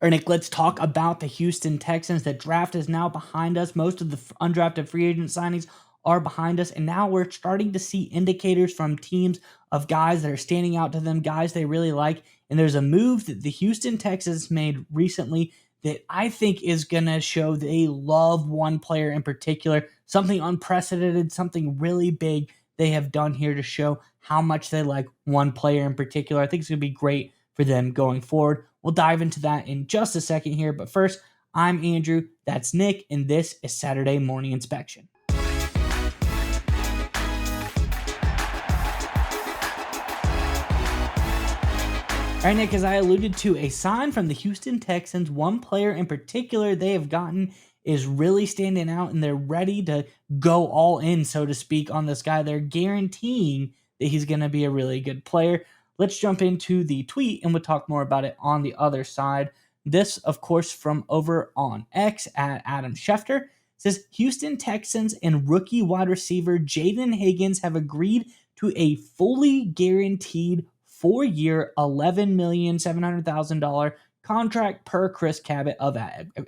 Or Nick, let's talk about the Houston Texans. The draft is now behind us. Most of the undrafted free agent signings are behind us. And now we're starting to see indicators from teams of guys that are standing out to them, guys they really like. And there's a move that the Houston Texans made recently that I think is going to show they love one player in particular, something unprecedented, something really big they have done here to show how much they like one player in particular. I think it's going to be great for them going forward. We'll dive into that in just a second here. But first, I'm Andrew, that's Nick, and this is Saturday Morning Inspection. All right, Nick, as I alluded to, a sign from the Houston Texans, one player in particular they have gotten is really standing out, and they're ready to go all in, so to speak, on this guy. They're guaranteeing that he's going to be a really good player. Let's jump into the tweet, and we'll talk more about it on the other side. This, of course, from over on X at Adam Schefter. Says, Houston Texans and rookie wide receiver Jaden Higgins have agreed to a fully guaranteed 4-year, $11,700,000 contract per Chris Cabot of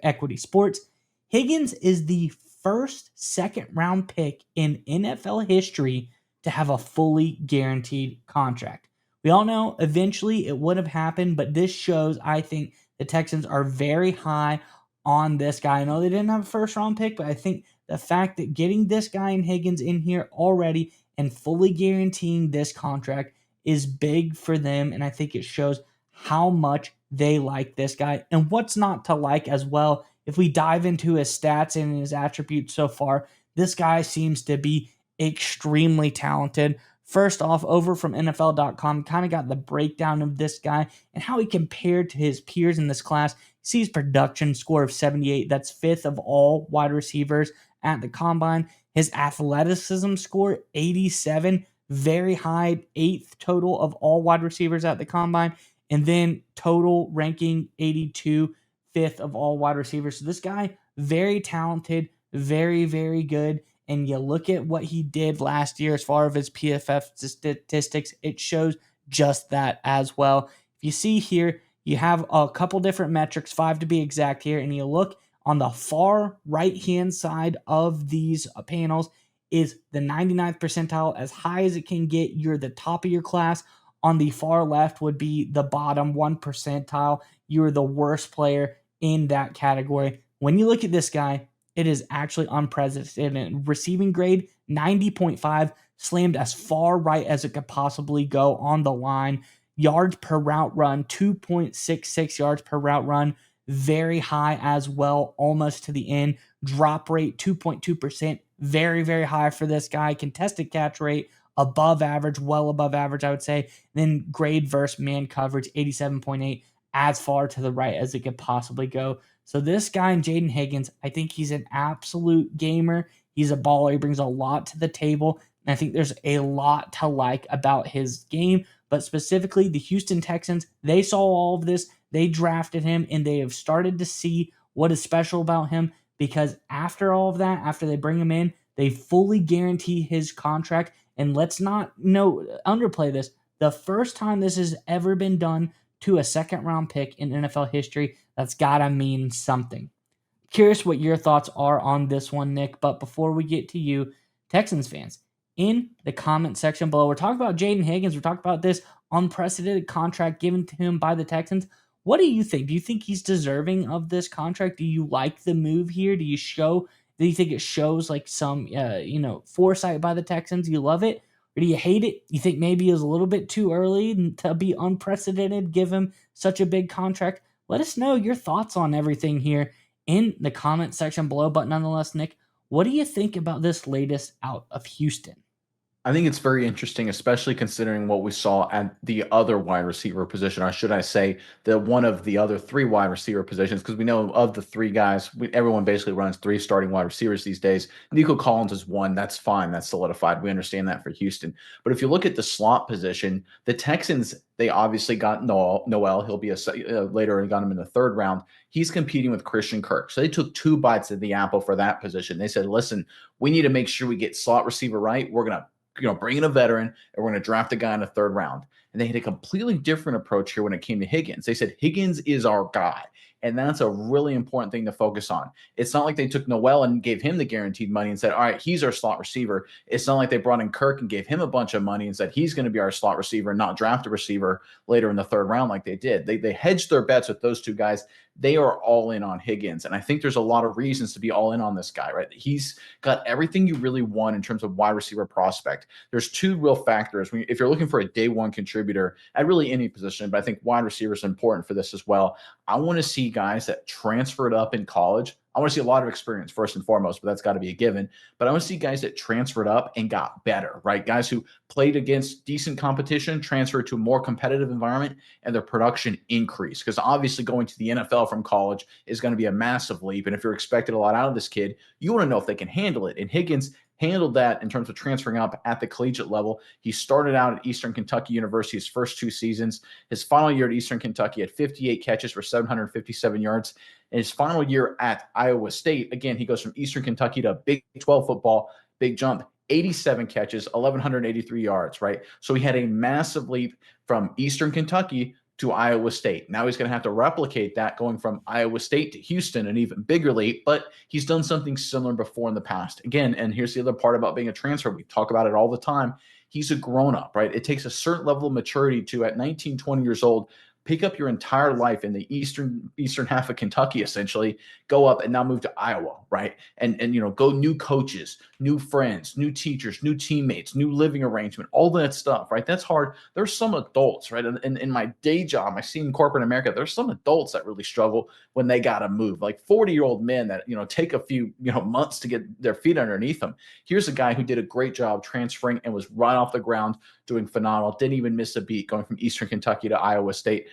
Equity Sports. Higgins is the first second-round pick in NFL history to have a fully guaranteed contract. We all know eventually it would have happened, but this shows, I think, the Texans are very high on this guy. I know they didn't have a first-round pick, but I think the fact that getting this guy and Higgins in here already and fully guaranteeing this contract is big for them, and I think it shows how much they like this guy and what's not to like as well. If we dive into his stats and his attributes so far, this guy seems to be extremely talented. First off, over from NFL.com, kind of got the breakdown of this guy and how he compared to his peers in this class. See his production score of 78. That's fifth of all wide receivers at the combine. His athleticism score, 87. Very high, eighth total of all wide receivers at the combine. And then total ranking, 82, fifth of all wide receivers. So this guy, very talented, very, very good. And you look at what he did last year as far as his PFF statistics, it shows just that as well. If you see here, you have a couple different metrics, 5 to be exact here, and you look on the far right-hand side of these panels is the 99th percentile, as high as it can get. You're the top of your class. On the far left would be the bottom 1 percentile. You're the worst player in that category. When you look at this guy, it is actually unprecedented. Receiving grade, 90.5, slammed as far right as it could possibly go on the line. Yards per route run, 2.66 yards per route run. Very high as well, almost to the end. Drop rate, 2.2%. Very, very high for this guy. Contested catch rate, above average, well above average, I would say. Then grade versus man coverage, 87.8, as far to the right as it could possibly go. So this guy and Jaden Higgins, I think he's an absolute gamer. He's a baller. He brings a lot to the table. And I think there's a lot to like about his game. But specifically, the Houston Texans, they saw all of this. They drafted him, and they have started to see what is special about him, because after all of that, after they bring him in, they fully guarantee his contract. And let's not underplay this. The first time this has ever been done to a second-round pick in NFL history, that's got to mean something. Curious what your thoughts are on this one, Nick. But before we get to you, Texans fans, in the comment section below, we're talking about Jaden Higgins. We're talking about this unprecedented contract given to him by the Texans. What do you think? Do you think he's deserving of this contract? Do you like the move here? Do you think it shows like some, foresight by the Texans? You love it? Or do you hate it? You think maybe it was a little bit too early to be unprecedented, give him such a big contract? Let us know your thoughts on everything here in the comment section below. But nonetheless, Nick, what do you think about this latest out of Houston? I think it's very interesting, especially considering what we saw at the other wide receiver position, or should I say, the one of the other three wide receiver positions, because we know of the three guys, everyone basically runs three starting wide receivers these days. Nico Collins is one. That's fine. That's solidified. We understand that for Houston. But if you look at the slot position, the Texans, they obviously got Noel. He'll be later and got him in the third round. He's competing with Christian Kirk. So they took two bites of the apple for that position. They said, listen, we need to make sure we get slot receiver right. We're going to bring in a veteran, and we're going to draft a guy in the third round. And they had a completely different approach here when it came to Higgins. They said, Higgins is our guy. And that's a really important thing to focus on. It's not like they took Noel and gave him the guaranteed money and said, all right, he's our slot receiver. It's not like they brought in Kirk and gave him a bunch of money and said he's going to be our slot receiver and not draft a receiver later in the third round like they did. They hedged their bets with those two guys. They are all in on Higgins. And I think there's a lot of reasons to be all in on this guy, right? He's got everything you really want in terms of wide receiver prospect. There's two real factors. If you're looking for a day one contributor at really any position, but I think wide receiver is important for this as well. I want to see guys that transferred up in college. I want to see a lot of experience first and foremost, but that's got to be a given. But I want to see guys that transferred up and got better, right? Guys who played against decent competition, transferred to a more competitive environment, and their production increased. Because obviously going to the NFL from college is going to be a massive leap. And if you're expecting a lot out of this kid, you want to know if they can handle it. And Higgins handled that in terms of transferring up at the collegiate level. He started out at Eastern Kentucky University his first 2 seasons. His final year at Eastern Kentucky had 58 catches for 757 yards. In his final year at Iowa State, again, he goes from Eastern Kentucky to Big 12 football, big jump, 87 catches, 1,183 yards, right? So he had a massive leap from Eastern Kentucky to Iowa State. Now he's going to have to replicate that going from Iowa State to Houston, an even bigger leap, but he's done something similar before in the past. Again, and here's the other part about being a transfer. We talk about it all the time. He's a grown-up, right? It takes a certain level of maturity to, at 19, 20 years old, pick up your entire life in the eastern half of Kentucky, essentially, go up and now move to Iowa, right? And go new coaches, new friends, new teachers, new teammates, new living arrangement, all that stuff, right? That's hard. There's some adults, right? And in my day job, I see in corporate America, there's some adults that really struggle when they got to move, like 40-year-old men that, take a few, months to get their feet underneath them. Here's a guy who did a great job transferring and was right off the ground doing phenomenal, didn't even miss a beat going from Eastern Kentucky to Iowa State.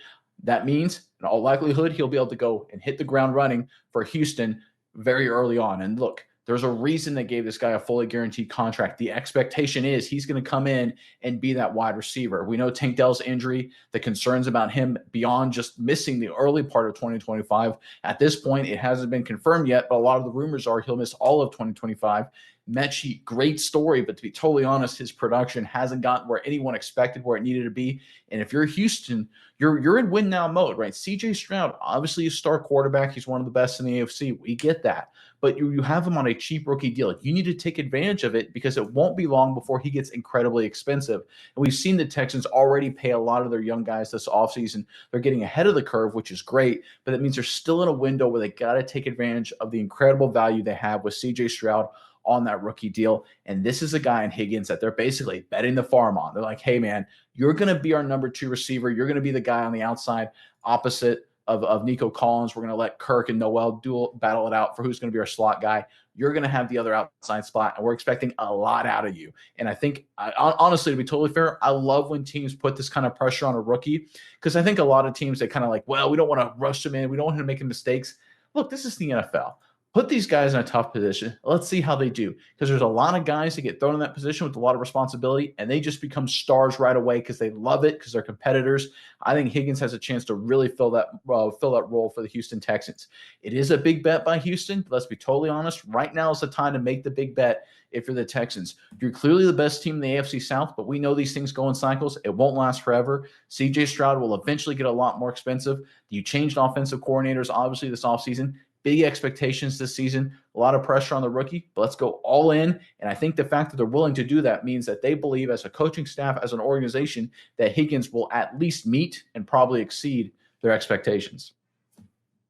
That means, in all likelihood, he'll be able to go and hit the ground running for Houston very early on. And look, there's a reason they gave this guy a fully guaranteed contract. The expectation is he's going to come in and be that wide receiver. We know Tank Dell's injury, the concerns about him beyond just missing the early part of 2025. At this point, it hasn't been confirmed yet, but a lot of the rumors are he'll miss all of 2025. Mechie, great story, but to be totally honest, his production hasn't gotten where anyone expected where it needed to be. And if you're Houston, you're in win now mode, right? CJ Stroud, obviously a star quarterback. He's one of the best in the AFC. We get that. But you have him on a cheap rookie deal. You need to take advantage of it because it won't be long before he gets incredibly expensive. And we've seen the Texans already pay a lot of their young guys this offseason. They're getting ahead of the curve, which is great, but that means they're still in a window where they got to take advantage of the incredible value they have with CJ Stroud on that rookie deal. And this is a guy in Higgins that they're basically betting the farm on. They're like, hey, man, you're going to be our number 2 receiver. You're going to be the guy on the outside opposite of Nico Collins. We're going to let Kirk and Noel battle it out for who's going to be our slot guy. You're going to have the other outside spot, and we're expecting a lot out of you. And I think, honestly, to be totally fair, I love when teams put this kind of pressure on a rookie because I think a lot of teams, they kind of like, well, we don't want to rush him in. We don't want him to make mistakes. Look, this is the NFL. Put these guys in a tough position. Let's see how they do. Because there's a lot of guys that get thrown in that position with a lot of responsibility, and they just become stars right away because they love it, because they're competitors. I think Higgins has a chance to really fill that role for the Houston Texans. It is a big bet by Houston. But let's be totally honest. Right now is the time to make the big bet if you're the Texans. You're clearly the best team in the AFC South, but we know these things go in cycles. It won't last forever. CJ Stroud will eventually get a lot more expensive. You changed offensive coordinators, obviously, this offseason. Big expectations this season, a lot of pressure on the rookie, but let's go all in. And I think the fact that they're willing to do that means that they believe as a coaching staff, as an organization, that Higgins will at least meet and probably exceed their expectations.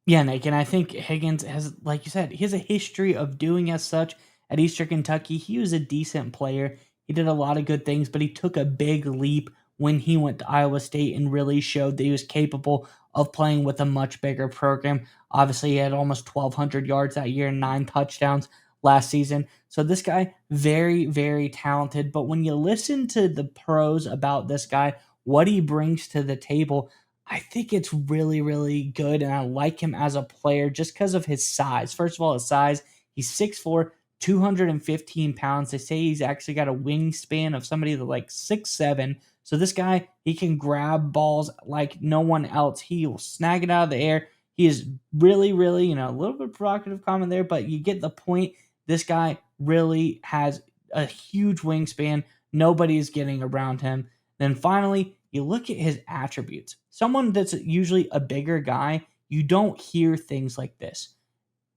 Yeah, Nick, and I think Higgins has, like you said, he has a history of doing as such at Eastern Kentucky. He was a decent player. He did a lot of good things, but he took a big leap when he went to Iowa State and really showed that he was capable of playing with a much bigger program. Obviously, he had almost 1,200 yards that year and 9 touchdowns last season. So this guy, very, very talented. But when you listen to the pros about this guy, what he brings to the table, I think it's really, really good. And I like him as a player just because of his size. First of all, his size, he's 6'4", 215 pounds. They say he's actually got a wingspan of somebody that's like 6'7". So this guy, he can grab balls like no one else. He will snag it out of the air. He is really, really, a little bit provocative comment there, but you get the point. This guy really has a huge wingspan. Nobody is getting around him. Then finally, you look at his attributes. Someone that's usually a bigger guy, you don't hear things like this.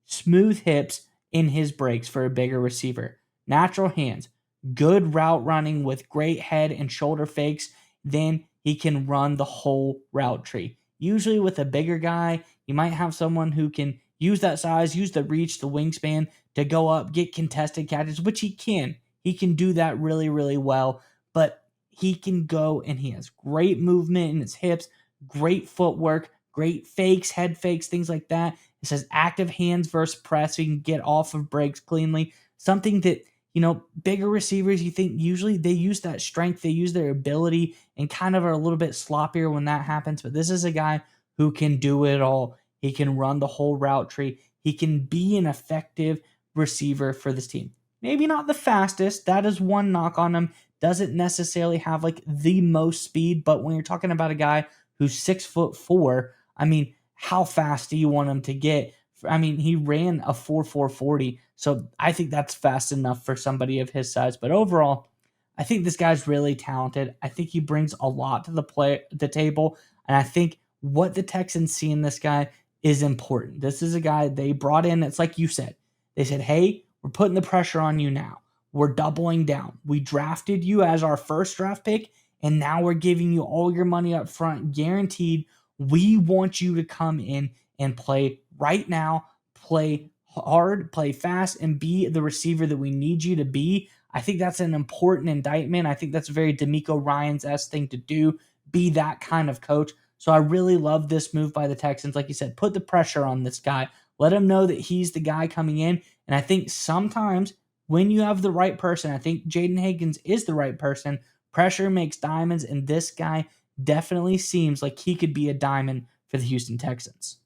Smooth hips in his breaks for a bigger receiver, natural hands, good route running with great head and shoulder fakes. Then he can run the whole route tree. Usually, with a bigger guy, you might have someone who can use that size, use the reach, the wingspan to go up, get contested catches, which he can. He can do that really, really well. But he can go and he has great movement in his hips, great footwork, great fakes, head fakes, things like that. It says active hands versus press, so you can get off of breaks cleanly. Something that, bigger receivers, you think usually they use that strength, they use their ability, and kind of are a little bit sloppier when that happens. But this is a guy who can do it all. He can run the whole route tree. He can be an effective receiver for this team. Maybe not the fastest. That is one knock on him. Doesn't necessarily have like the most speed, but when you're talking about a guy who's 6'4", I mean, how fast do you want him to get? I mean, he ran a 4.40, so I think that's fast enough for somebody of his size. But overall, I think this guy's really talented. I think he brings a lot to the table, and I think what the Texans see in this guy is important. This is a guy they brought in. It's like you said. They said, "Hey, we're putting the pressure on you now. We're doubling down. We drafted you as our first draft pick, and now we're giving you all your money up front, guaranteed. We want you to come in and play right now, play hard, play fast, and be the receiver that we need you to be." I think that's an important indictment. I think that's a very D'Amico Ryans-esque thing to do, be that kind of coach. So I really love this move by the Texans. Like you said, put the pressure on this guy. Let him know that he's the guy coming in. And I think sometimes when you have the right person, I think Jaden Higgins is the right person. Pressure makes diamonds, and this guy definitely seems like he could be a diamond for the Houston Texans.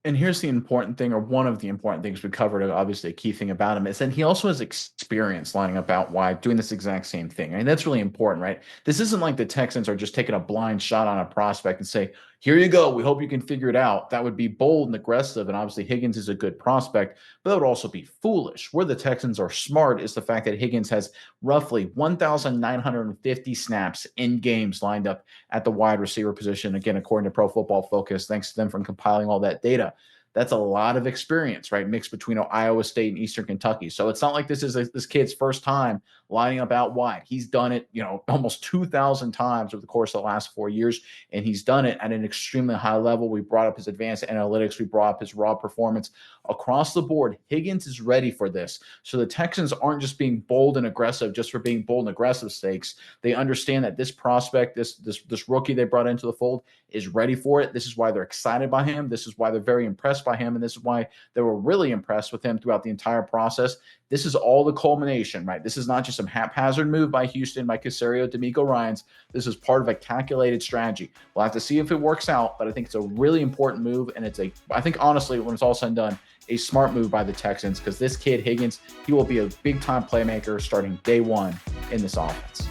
And here's the important thing, or one of the important things we covered, obviously a key thing about him is that he also has experience lining up out wide, doing this exact same thing. I mean, that's really important, right? This isn't like the Texans are just taking a blind shot on a prospect and say, here you go, we hope you can figure it out. That would be bold and aggressive, and obviously Higgins is a good prospect, but that would also be foolish. Where the Texans are smart is the fact that Higgins has roughly 1,950 snaps in games lined up at the wide receiver position. Again, according to Pro Football Focus, thanks to them for compiling all that data. That's a lot of experience, right? Mixed between Iowa State and Eastern Kentucky. So it's not like this is this kid's first time lining up out wide. He's done it, almost 2,000 times over the course of the last 4 years, and he's done it at an extremely high level. We brought up his advanced analytics. We brought up his raw performance across the board. Higgins is ready for this. So the Texans aren't just being bold and aggressive just for being bold and aggressive stakes. They understand that this prospect, this rookie they brought into the fold, is ready for it. This is why they're excited by him. This is why they're very impressed by him. And this is why they were really impressed with him throughout the entire process. This is all the culmination, right? This is not just some haphazard move by Houston, by Caserio, D'Amico Ryans. This is part of a calculated strategy. We'll have to see if it works out, but I think it's a really important move. And I think honestly, when it's all said and done, a smart move by the Texans, because this kid, Higgins, he will be a big-time playmaker starting day one in this offense.